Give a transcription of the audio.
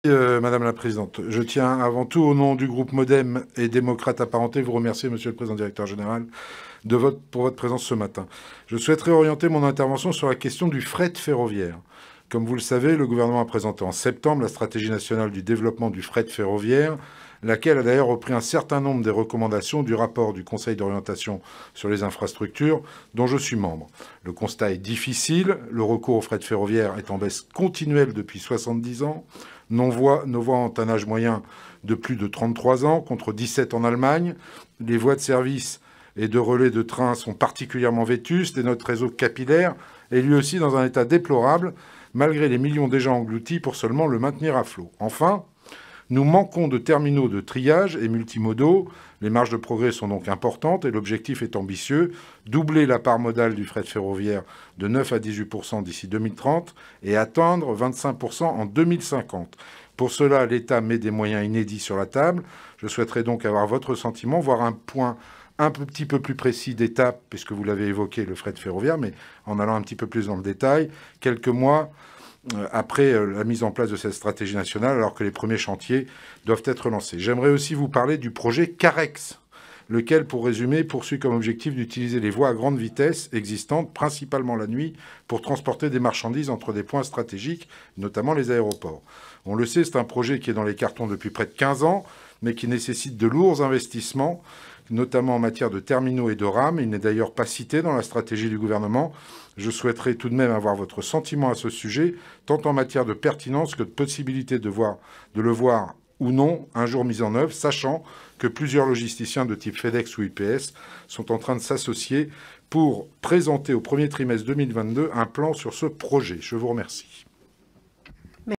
Madame la Présidente. Je tiens avant tout, au nom du groupe Modem et démocrate apparenté, vous remercier, Monsieur le Président Directeur Général, pour votre présence ce matin. Je souhaiterais orienter mon intervention sur la question du fret ferroviaire. Comme vous le savez, le gouvernement a présenté en septembre la stratégie nationale du développement du fret ferroviaire, laquelle a d'ailleurs repris un certain nombre des recommandations du rapport du Conseil d'orientation sur les infrastructures, dont je suis membre. Le constat est difficile, le recours au fret ferroviaire est en baisse continuelle depuis 70 ans, nos voies ont un âge moyen de plus de 33 ans, contre 17 en Allemagne. Les voies de service et de relais de train sont particulièrement vétustes et notre réseau capillaire est lui aussi dans un état déplorable, malgré les millions déjà engloutis pour seulement le maintenir à flot. Enfin, nous manquons de terminaux de triage et multimodaux. Les marges de progrès sont donc importantes et l'objectif est ambitieux, doubler la part modale du fret ferroviaire de 9 à 18% d'ici 2030 et atteindre 25% en 2050. Pour cela, l'État met des moyens inédits sur la table. Je souhaiterais donc avoir votre sentiment, voire un point un petit peu plus précis d'étape, puisque vous l'avez évoqué, le fret ferroviaire, mais en allant un petit peu plus dans le détail, quelques mois après la mise en place de cette stratégie nationale, alors que les premiers chantiers doivent être lancés. J'aimerais aussi vous parler du projet CAREX, lequel, pour résumer, poursuit comme objectif d'utiliser les voies à grande vitesse existantes, principalement la nuit, pour transporter des marchandises entre des points stratégiques, notamment les aéroports. On le sait, c'est un projet qui est dans les cartons depuis près de 15 ans, mais qui nécessite de lourds investissements, notamment en matière de terminaux et de rames. Il n'est d'ailleurs pas cité dans la stratégie du gouvernement. Je souhaiterais tout de même avoir votre sentiment à ce sujet, tant en matière de pertinence que de possibilité de le voir ou non un jour mis en œuvre, sachant que plusieurs logisticiens de type FedEx ou UPS sont en train de s'associer pour présenter au premier trimestre 2022 un plan sur ce projet. Je vous remercie.